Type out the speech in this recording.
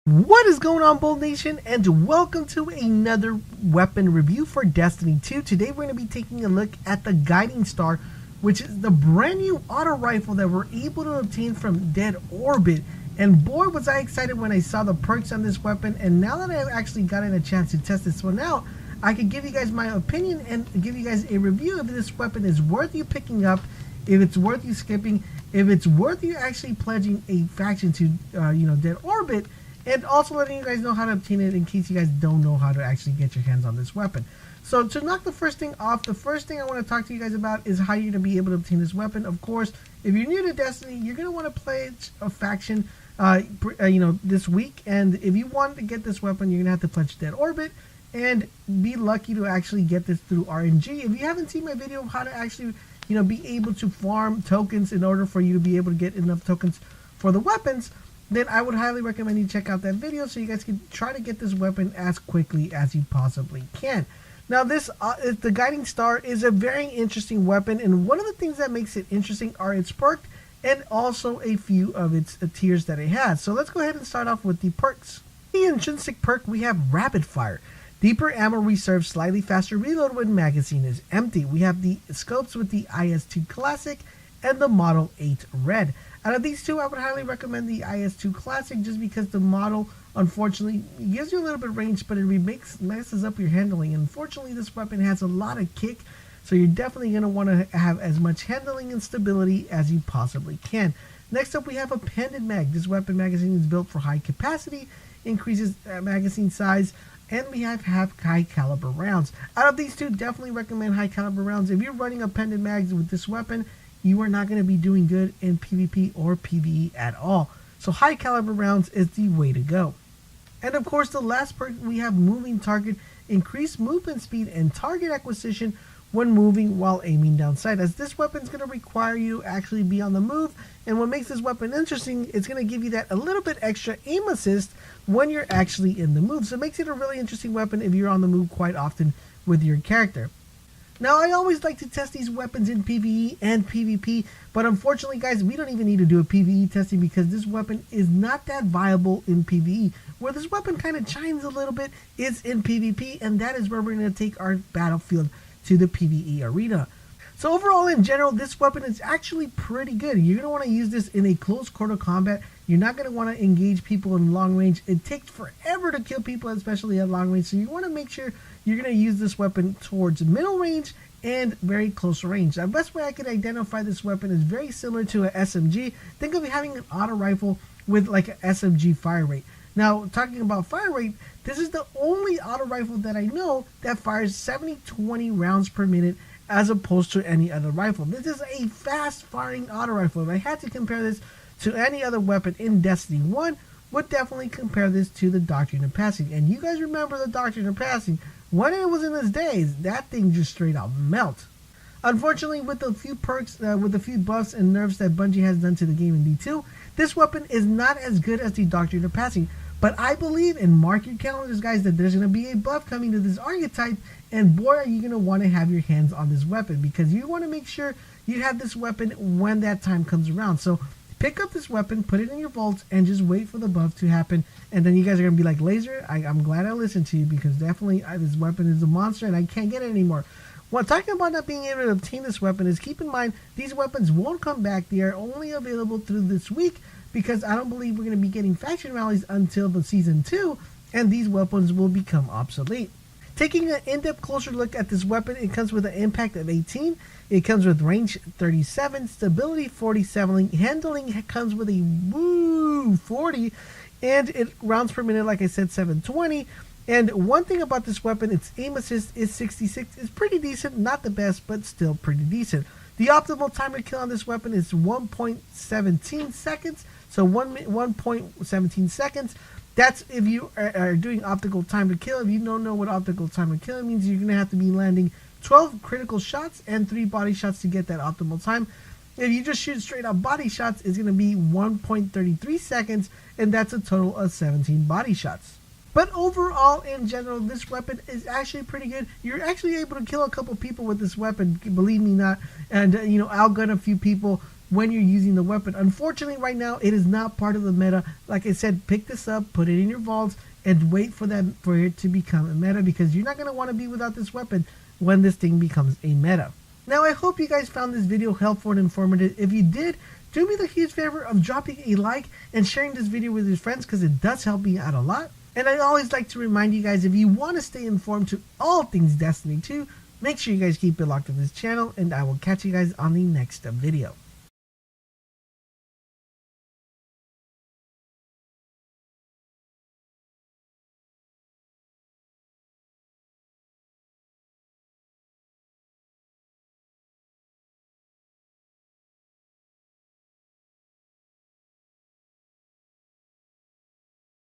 What is going on, Bold Nation, and welcome to another weapon review for Destiny 2. Today we're going to be taking a look at the Guiding Star, which is the brand new auto rifle that we're able to obtain from Dead Orbit. And boy, was I excited when I saw the perks on this weapon, and now that I've actually gotten a chance to test this one out, I can give you guys my opinion and give you guys a review if this weapon is worth you picking up, if it's worth you skipping, if it's worth you actually pledging a faction to Dead Orbit, and also letting you guys know how to obtain it in case you guys don't know how to actually get your hands on this weapon. So to knock the first thing off, the first thing I want to talk to you guys about is how you're going to be able to obtain this weapon. Of course, if you're new to Destiny, you're going to want to play a faction this week, and if you want to get this weapon, you're going to have to pledge Dead Orbit and be lucky to actually get this through RNG. If you haven't seen my video of how to actually be able to farm tokens in order for you to be able to get enough tokens for the weapons, then I would highly recommend you check out that video so you guys can try to get this weapon as quickly as you possibly can. Now this, the Guiding Star is a very interesting weapon, and one of the things that makes it interesting are its perks and also a few of its tiers that it has. So let's go ahead and start off with the perks. The intrinsic perk, we have Rapid Fire. Deeper ammo reserve, slightly faster reload when magazine is empty. We have the scopes with the IS-2 Classic and the Model 8 Red. Out of these two, I would highly recommend the IS-2 Classic just because the model, unfortunately, gives you a little bit of range, but it messes up your handling. Unfortunately, this weapon has a lot of kick, so you're definitely going to want to have as much handling and stability as you possibly can. Next up, we have a Pendant Mag. This weapon magazine is built for high capacity, increases magazine size, and we have high caliber rounds. Out of these two, definitely recommend high caliber rounds. If you're running a Pendant Mag with this weapon, you are not going to be doing good in PvP or PvE at all. So high caliber rounds is the way to go. And of course, the last perk, we have Moving Target. Increase movement speed and target acquisition when moving while aiming down sight, as this weapon is going to require you to actually be on the move. And what makes this weapon interesting, it's going to give you that a little bit extra aim assist when you're actually in the move. So it makes it a really interesting weapon if you're on the move quite often with your character. Now, I always like to test these weapons in PvE and PvP, but unfortunately, guys, we don't even need to do a PvE testing because this weapon is not that viable in PvE. Where this weapon kind of shines a little bit is in PvP, and that is where we're going to take our battlefield to the PvE arena. So overall, in general, this weapon is actually pretty good. You're going to want to use this in a close quarter combat. You're not going to want to engage people in long range. It takes forever to kill people, especially at long range, so you want to make sure you're going to use this weapon towards middle range and very close range. The best way I could identify this weapon is very similar to an SMG. Think of having an auto rifle with like an SMG fire rate. Now, talking about fire rate, this is the only auto rifle that I know that fires 70-20 rounds per minute as opposed to any other rifle. This is a fast firing auto rifle. If I had to compare this to any other weapon in Destiny 1, would definitely compare this to the Doctrine of Passing. And you guys remember the Doctrine of Passing. When it was in its days, that thing just straight out melt. Unfortunately, with a few perks, with a few buffs and nerfs that Bungie has done to the game in D2, this weapon is not as good as the Doctrine of Passing. But I believe, and mark your calendars, guys, that there's going to be a buff coming to this archetype, and boy, are you going to want to have your hands on this weapon, because you want to make sure you have this weapon when that time comes around. So pick up this weapon, put it in your vaults, and just wait for the buff to happen. And then you guys are going to be like, Laser, I'm glad I listened to you, because definitely this weapon is a monster and I can't get it anymore. Well, talking about not being able to obtain this weapon is, keep in mind, these weapons won't come back. They are only available through this week, because I don't believe we're going to be getting faction rallies until the Season 2, and these weapons will become obsolete. Taking an in-depth closer look at this weapon, it comes with an impact of 18, it comes with range 37, stability 47, handling comes with a 40, and it rounds per minute, like I said, 720. And one thing about this weapon, its aim assist is 66. It's pretty decent, not the best, but still pretty decent. The optimal timer kill on this weapon is 1.17 seconds, so 1.17 seconds. That's if you are doing optical time to kill. If you don't know what optical time to kill, it means you're going to have to be landing 12 critical shots and 3 body shots to get that optimal time. If you just shoot straight up body shots, it's going to be 1.33 seconds, and that's a total of 17 body shots. But overall, in general, this weapon is actually pretty good. You're actually able to kill a couple people with this weapon, believe me not, and outgun a few people when you're using the weapon. Unfortunately, right now, it is not part of the meta. Like I said, pick this up, put it in your vaults, and wait for it to become a meta, because you're not going to want to be without this weapon when this thing becomes a meta. Now, I hope you guys found this video helpful and informative. If you did, do me the huge favor of dropping a like and sharing this video with your friends, because it does help me out a lot. And I always like to remind you guys, if you want to stay informed to all things Destiny 2, make sure you guys keep it locked on this channel, and I will catch you guys on the next video.